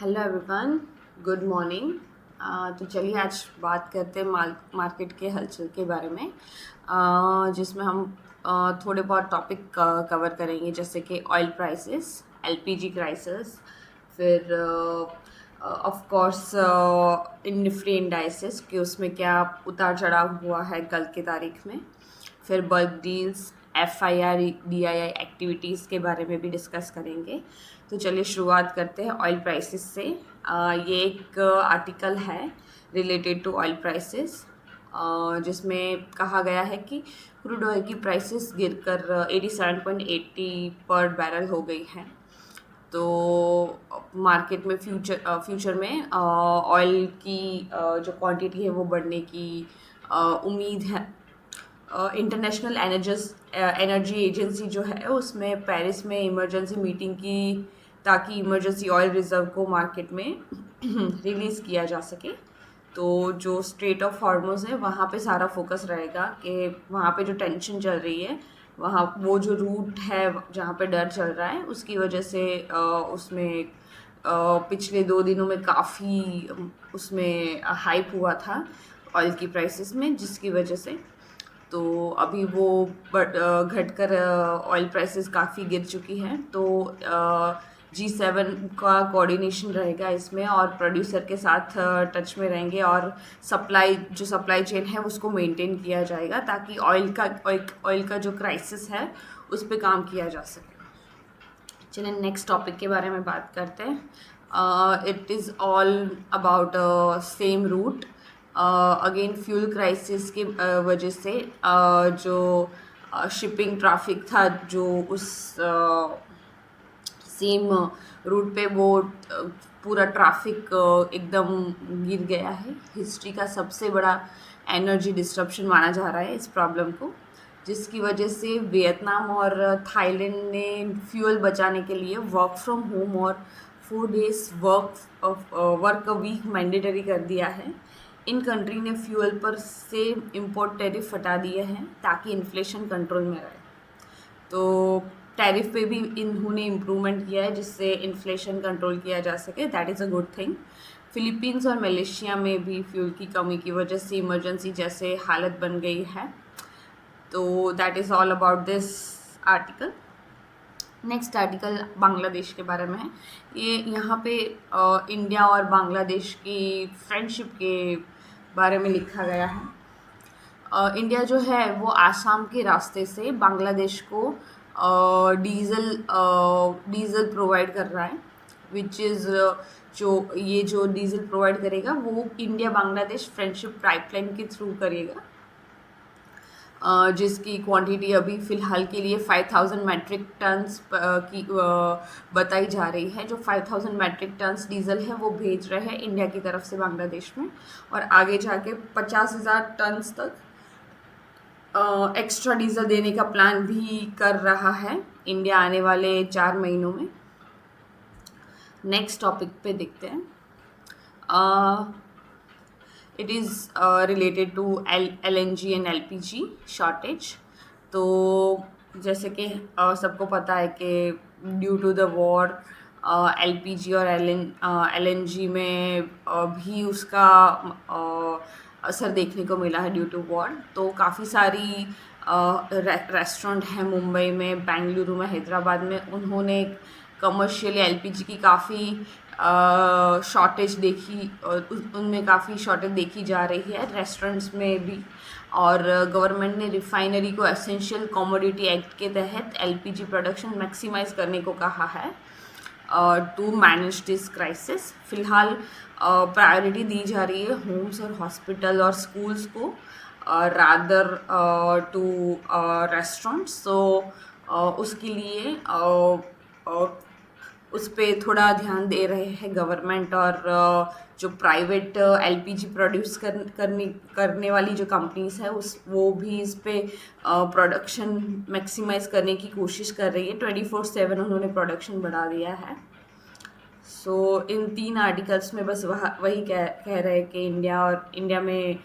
Hello everyone, good morning. तो चलिए आज बात करते हैं मार्केट के हलचल के बारे में, जिसमें हम थोड़े बहुत टॉपिक कवर करेंगे, जैसे कि ऑयल प्राइसेस, एलपीजी क्राइसिस, फिर ऑफ कोर्स निफ्टी इंडाइसेस कि उसमें क्या उतार चढ़ाव हुआ है कल की तारीख में, फिर bulk deals, FIR DII activities के बारे में भी डिस्कस करेंगे। तो चलिए शुरुआत करते हैं ऑयल प्राइसेस से। ये एक आर्टिकल है रिलेटेड टू ऑयल प्राइसेस, जिसमें कहा गया है कि क्रूड ऑयल की प्राइसेस गिरकर 87.80 पर बैरल हो गई हैं। तो मार्केट में फ्यूचर में ऑयल की जो क्वांटिटी है वो बढ़ने की उम्मीद है। इंटरनेशनल एनर्जी एजेंसी जो है उसमें पेरिस में इमरजेंसी मीटिंग की, ताकि इमरजेंसी ऑयल रिजर्व को मार्केट में रिलीज़ किया जा सके। तो जो स्ट्रेट ऑफ हॉर्मुज़ है वहाँ पे सारा फोकस रहेगा कि वहाँ पे जो टेंशन चल रही है, वहाँ वो जो रूट है जहाँ पे डर चल रहा है, उसकी वजह से उसमें पिछले 2 दिनों में काफ़ी उसमें हाइप हुआ था ऑयल की प्राइसेस में, जिसकी वजह से तो अभी वो घटकर ऑयल प्राइसेस काफ़ी गिर चुकी हैं। तो G7 का कोऑर्डिनेशन रहेगा इसमें, और प्रोड्यूसर के साथ टच में रहेंगे, और सप्लाई चेन है उसको मेंटेन किया जाएगा, ताकि ऑयल का जो क्राइसिस है उस पर काम किया जा सके। चलिए नेक्स्ट टॉपिक के बारे में बात करते हैं। It is all about same route. Again fuel crisis की वजह से जो शिपिंग ट्रैफिक था, जो उस सेम रूट पे वो पूरा ट्रैफिक एकदम गिर गया है। हिस्ट्री का सबसे बड़ा एनर्जी डिस्ट्रप्शन माना जा रहा है इस प्रॉब्लम को, जिसकी वजह से वियतनाम और थाईलैंड ने फ्यूल बचाने के लिए वर्क फ्रॉम होम और 4 days work a week mandatory कर दिया है। इन कंट्री ने फ्यूल पर से इम्पोर्ट टैरिफ हटा दिए हैं ताकि इन्फ्लेशन कंट्रोल में रहे। तो टैरिफ पे भी इन्होंने इम्प्रूवमेंट किया है, जिससे इन्फ्लेशन कंट्रोल किया जा सके। That is a good thing. Philippines और मलेशिया में भी फ्यूल की कमी की वजह से इमरजेंसी जैसे हालत बन गई है। तो that is all about this article. Next article Bangladesh के बारे में है। ये यहाँ पे इंडिया और बांग्लादेश की फ्रेंडशिप के बारे में लिखा गया है। इंडिया जो है वो आसाम के रास्ते से बांग्लादेश को डीज़ल प्रोवाइड कर रहा है, विच इज़ जो डीज़ल प्रोवाइड करेगा वो इंडिया बांग्लादेश फ्रेंडशिप पाइपलाइन के थ्रू करेगा, जिसकी क्वांटिटी अभी फ़िलहाल के लिए 5000 मैट्रिक टन्स की बताई जा रही है। जो 5000 मैट्रिक टन्स डीज़ल है वो भेज रहे हैं इंडिया की तरफ से बांग्लादेश में, और आगे जाके 50,000 टन्स तक एक्स्ट्रा डीज़ल देने का प्लान भी कर रहा है इंडिया आने वाले 4 महीनों में। नेक्स्ट टॉपिक पे देखते हैं। It is related to LNG and LPG shortage. तो जैसे कि सबको पता है कि due to the war LPG और LNG में भी उसका असर देखने को मिला है ड्यू टू वॉर। तो काफ़ी सारी रेस्टोरेंट हैं मुंबई में, बेंगलुरु में, हैदराबाद में, उन्होंने कमर्शियली LPG की काफ़ी शॉर्टेज देखी, उनमें काफ़ी शॉर्टेज देखी जा रही है रेस्टोरेंट्स में भी। और गवर्नमेंट ने रिफाइनरी को एसेंशियल कमोडिटी एक्ट के तहत LPG प्रोडक्शन मैक्सिमाइज करने को कहा है टू मैनेज दिस क्राइसिस। फ़िलहाल प्रायोरिटी दी जा रही है होम्स और हॉस्पिटल और स्कूल्स को रादर टू रेस्टोरेंट्स। सो उसके लिए उस पर थोड़ा ध्यान दे रहे हैं गवर्नमेंट, और जो प्राइवेट LPG प्रोड्यूस करने वाली जो कंपनीज है वो भी इस पे प्रोडक्शन मैक्सिमाइज करने की कोशिश कर रही है। 24/7 उन्होंने प्रोडक्शन बढ़ा दिया है। सो इन 3 आर्टिकल्स में बस वही कह रहे हैं कि इंडिया में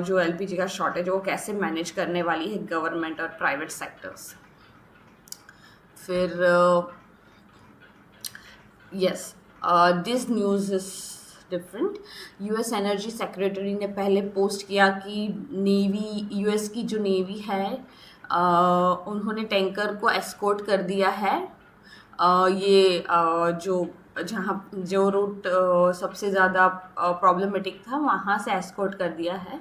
जो LPG का शॉर्टेज है वो कैसे मैनेज करने वाली है गवर्नमेंट और प्राइवेट सेक्टर्स। फिर yes, this news is different. US energy secretary ने पहले पोस्ट किया कि नेवी, यूएस की जो नेवी है, उन्होंने टैंकर को एस्कॉर्ट कर दिया है। ये जो जहाँ जो रूट सबसे ज़्यादा प्रॉब्लमेटिक था वहाँ से एस्कॉर्ट कर दिया है।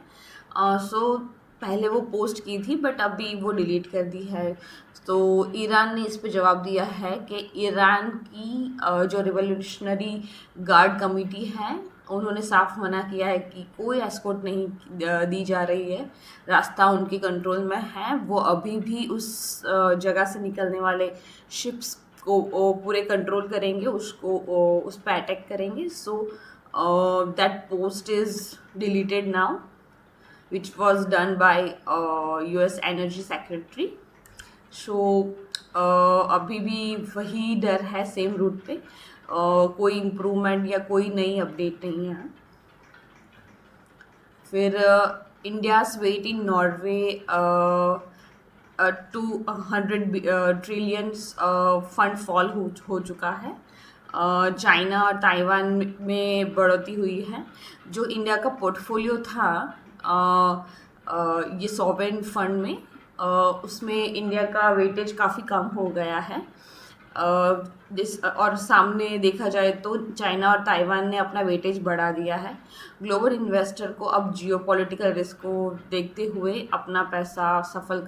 सो पहले वो पोस्ट की थी बट अभी वो डिलीट कर दी है। तो ईरान ने इस पे जवाब दिया है कि ईरान की जो रिवोल्यूशनरी गार्ड कमेटी है उन्होंने साफ मना किया है कि कोई एस्कॉर्ट नहीं दी जा रही है, रास्ता उनके कंट्रोल में है। वो अभी भी उस जगह से निकलने वाले शिप्स को पूरे कंट्रोल करेंगे, उसको उस पर अटैक करेंगे। So that post is deleted now which was done by US Energy Secretary. So अभी भी वही डर है सेम रूट पे, कोई इम्प्रूवमेंट या कोई नई अपडेट नहीं है। फिर India's weight in Norway 200 trillion fund fall हो चुका है। चाइना और ताइवान में बढ़ोतरी हुई है। जो इंडिया का पोर्टफोलियो था ये सॉवरेन फंड में, उसमें इंडिया का वेटेज काफ़ी कम हो गया है। और सामने देखा जाए तो चाइना और ताइवान ने अपना वेटेज बढ़ा दिया है। ग्लोबल इन्वेस्टर को अब जियोपॉलिटिकल रिस्क को देखते हुए अपना पैसा सफल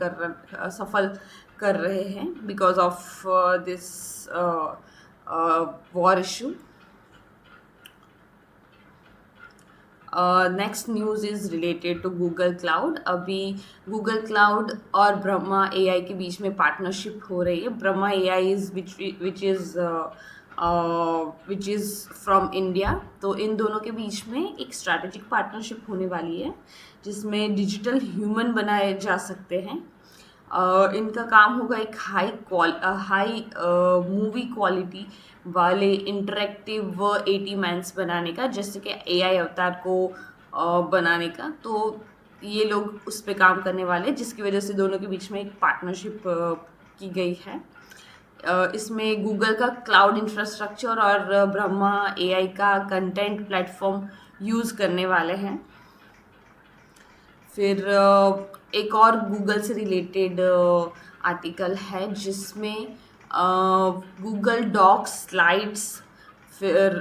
कर रहे हैं because of this war issue. Next news is related to Google cloud. अभी गूगल क्लाउड और ब्रह्मा एआई के बीच में पार्टनरशिप हो रही है। Brahma AI is which is from India. तो इन दोनों के बीच में एक स्ट्रैटेजिक पार्टनरशिप होने वाली है जिसमें डिजिटल ह्यूमन बनाए जा सकते हैं। इनका काम होगा एक हाई मूवी क्वालिटी वाले इंटरेक्टिव 80 मैन्स बनाने का, जैसे कि एआई अवतार को बनाने का। तो ये लोग उस पे काम करने वाले, जिसकी वजह से दोनों के बीच में एक पार्टनरशिप की गई है। इसमें गूगल का क्लाउड इंफ्रास्ट्रक्चर और ब्रह्मा एआई का कंटेंट प्लेटफॉर्म यूज़ करने वाले हैं। फिर एक और गूगल से रिलेटेड आर्टिकल है जिसमें गूगल डॉक्स, स्लाइड्स, फिर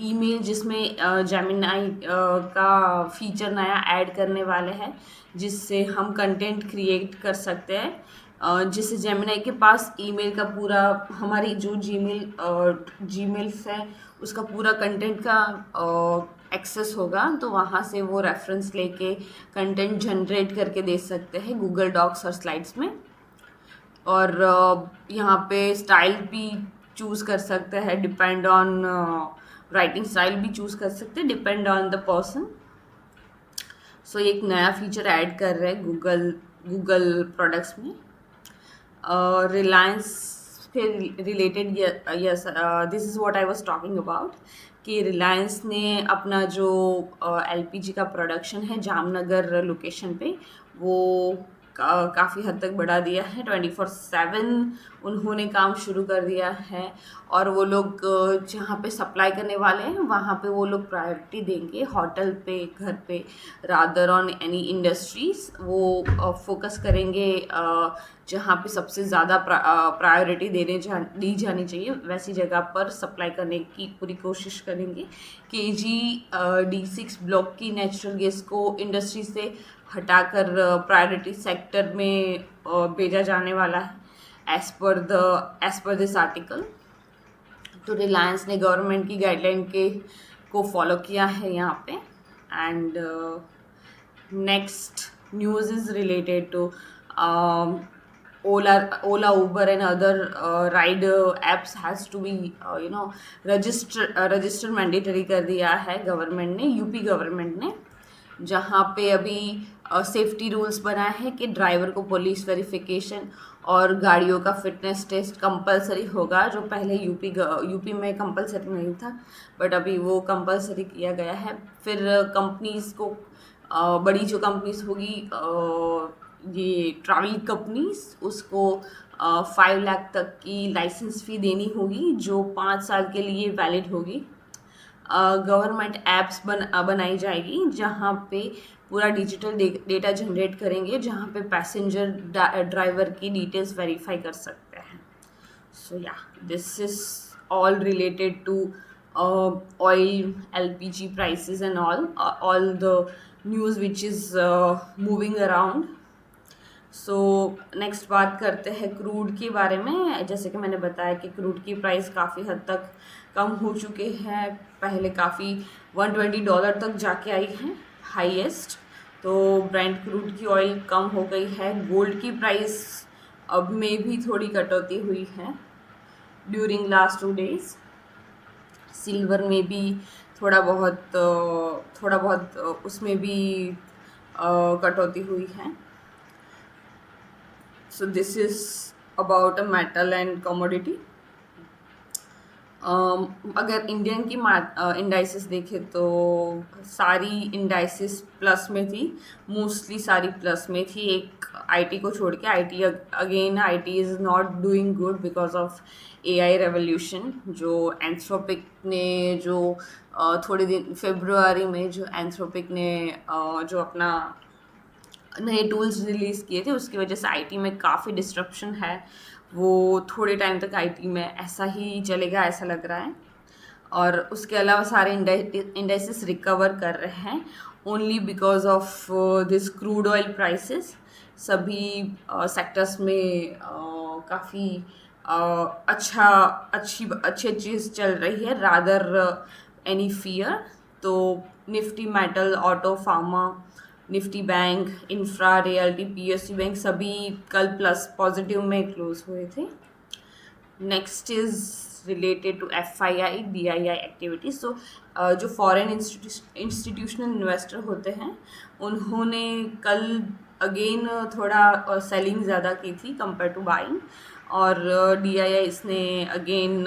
ईमेल जिसमें जेमिनाई का फीचर नया ऐड करने वाले हैं जिससे हम कंटेंट क्रिएट कर सकते हैं। जिससे जेमिनाई के पास ईमेल का पूरा, हमारी जो जीमेल्स है उसका पूरा कंटेंट का एक्सेस होगा। तो वहाँ से वो रेफरेंस लेके कंटेंट जनरेट करके दे सकते हैं गूगल डॉक्स और स्लाइड्स में। और यहाँ पे स्टाइल भी चूज़ कर सकते हैं, डिपेंड ऑन राइटिंग स्टाइल भी चूज़ कर सकते हैं डिपेंड ऑन द पर्सन। सो एक नया फीचर ऐड कर रहे हैं गूगल प्रोडक्ट्स में। रिलायंस के related, yes, this is what I was talking about, कि रिलायंस ने अपना जो एलपीजी का प्रोडक्शन है जामनगर लोकेशन पे वो काफ़ी हद तक बढ़ा दिया है। 24/7 उन्होंने काम शुरू कर दिया है। और वो लोग जहाँ पे सप्लाई करने वाले हैं वहाँ पे वो लोग प्रायोरिटी देंगे, होटल पे, घर पे, रादर ऑन एनी इंडस्ट्रीज़। वो फोकस करेंगे जहाँ पे सबसे ज़्यादा प्रायोरिटी दी जानी चाहिए वैसी जगह पर सप्लाई करने की पूरी कोशिश करेंगे। KG-D6 ब्लॉक की नेचुरल गैस को इंडस्ट्री से हटाकर प्रायोरिटी सेक्टर में भेजा जाने वाला है एज पर दिस आर्टिकल। तो रिलायंस ने गवर्नमेंट की गाइडलाइन को फॉलो किया है यहाँ पे। And next news is related to Ola, Uber and other ride apps has to be register mandatory कर दिया है गवर्नमेंट ने, यूपी गवर्नमेंट ने, जहाँ पे अभी सेफ्टी रूल्स बनाए हैं कि ड्राइवर को पुलिस वेरिफिकेशन और गाड़ियों का फिटनेस टेस्ट कंपलसरी होगा, जो पहले यूपी में कंपलसरी नहीं था बट अभी वो कंपलसरी किया गया है। फिर कंपनीज़ को बड़ी जो कंपनीज होगी ये ट्रैवल कंपनीज, उसको 5 लाख तक की लाइसेंस फ़ी देनी होगी, जो 5 साल के लिए वैलिड होगी। गवर्नमेंट ऐप्स बनाई जाएगी जहाँ पे पूरा डिजिटल डेटा जनरेट करेंगे, जहाँ पे पैसेंजर ड्राइवर की डिटेल्स वेरीफाई कर सकते हैं। सो या this is all related to oil, LPG prices and all the news which is moving around. So next बात करते हैं क्रूड के बारे में। जैसे कि मैंने बताया कि क्रूड की प्राइस काफ़ी हद तक कम हो चुके हैं, पहले काफ़ी $120 तक जाके आई हैं हाईएस्ट। तो ब्रेंट क्रूड की ऑयल कम हो गई है। गोल्ड की प्राइस अब में भी थोड़ी कटौती हुई है ड्यूरिंग लास्ट 2 days। सिल्वर में भी थोड़ा बहुत उसमें भी कटौती हुई है। So this is about a metal and commodity. अगर इंडियन की इंडाइसिस देखें तो सारी इंडाइसिस प्लस में थी, मोस्टली सारी प्लस में थी, एक आईटी को छोड़ के। IT is not doing good because of AI revolution. जो एंथ्रोपिक ने थोड़े दिन फेब्रुआरी में जो एंथ्रोपिक ने जो अपना नए टूल्स रिलीज़ किए थे, उसकी वजह से आईटी में काफ़ी डिस्ट्रप्शन है। वो थोड़े टाइम तक आईटी में ऐसा ही चलेगा, ऐसा लग रहा है। और उसके अलावा सारे इंडाइसेस रिकवर कर रहे हैं only because of this crude oil prices. सभी सेक्टर्स में काफ़ी अच्छी चीज़ चल रही है, रादर एनी फियर। तो Nifty metal, auto, pharma, Nifty bank, infra, realty, PSU bank सभी कल प्लस पॉजिटिव में क्लोज हुए थे। Next is related to FII DII activity. So जो फॉरेन इंस्टीट्यूशनल इन्वेस्टर होते हैं, उन्होंने कल अगेन थोड़ा सेलिंग ज़्यादा की थी कंपेयर टू बाइंग, और DII इसने अगेन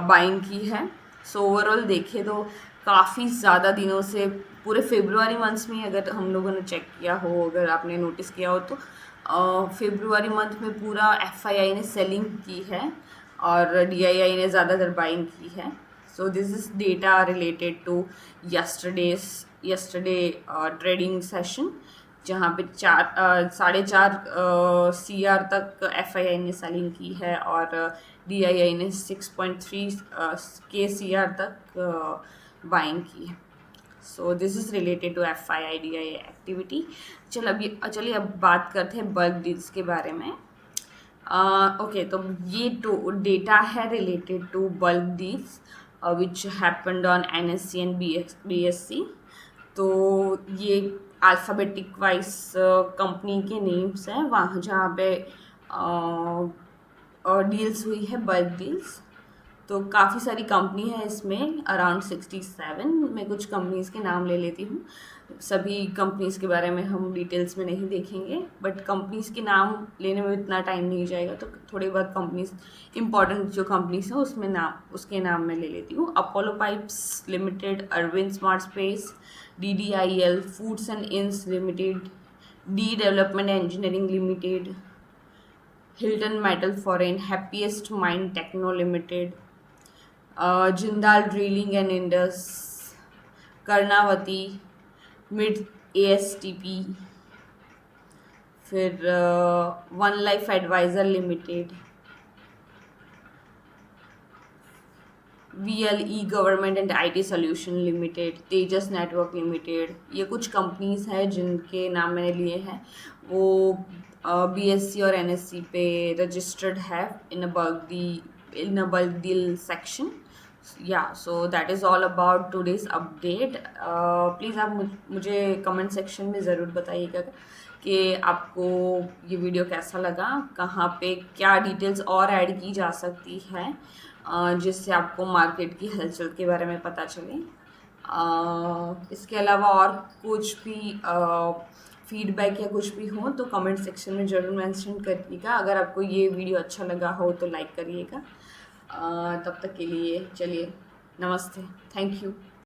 बाइंग की है। सो ओवरऑल देखें तो काफ़ी ज़्यादा दिनों से, पूरे फेब्रुआरी मंथ्स में अगर हम लोगों ने चेक किया हो, अगर आपने नोटिस किया हो तो फेब्रुआरी मंथ में पूरा FII ने सेलिंग की है और DII ने ज़्यादातर बाइंग की है। So this is data related to yesterday trading session, जहाँ पे 4.5 CR तक FII ने सेलिंग की है और DII ने 6.3 CR तक बाइंग की है। So this is related to FII DII activity. चलिए अब बात करते हैं बल्क डील्स के बारे में। ओके, तो ये डेटा है related to bulk deals which happened on NSE and BSE। तो ये अल्फ़ाबेटिक वाइज कंपनी के नेम्स हैं वहाँ जहाँ पे डील्स हुई है, बल्क डील्स। तो काफ़ी सारी कंपनी है इसमें, अराउंड 67। मैं कुछ कंपनीज़ के नाम ले लेती हूँ। सभी कंपनीज़ के बारे में हम डिटेल्स में नहीं देखेंगे, बट कंपनीज़ के नाम लेने में इतना टाइम नहीं जाएगा, तो थोड़ी बहुत कंपनीज़, इंपॉर्टेंट जो कंपनीज़ हैं उसके नाम मैं ले लेती हूँ। Apollo pipes limited, Arvind smart space, DDIL, foods and inns limited, D development engineering limited, Hilton metal foreign, happiest mind techno limited, Jindal drilling and Indus, Karnavati, mid ASTP, फिर one life advisor limited, VLE government and IT solution limited, Tejas network limited. ये कुछ companies हैं जिनके नाम मैंने लिए हैं। वो BSE और NSE पे रजिस्टर्ड है in a bulk deal section. So that is all about today's update. Please आप मुझे कमेंट सेक्शन में ज़रूर बताइएगा कि आपको ये वीडियो कैसा लगा, कहाँ पे क्या डिटेल्स और ऐड की जा सकती है जिससे आपको मार्केट की हलचल के बारे में पता चले। इसके अलावा और कुछ भी फीडबैक या कुछ भी हो तो कमेंट सेक्शन में ज़रूर मेंशन करिएगा। अगर आपको ये वीडियो अच्छा लगा हो तो लाइक करिएगा। तब तक के लिए चलिए, नमस्ते, थैंक यू।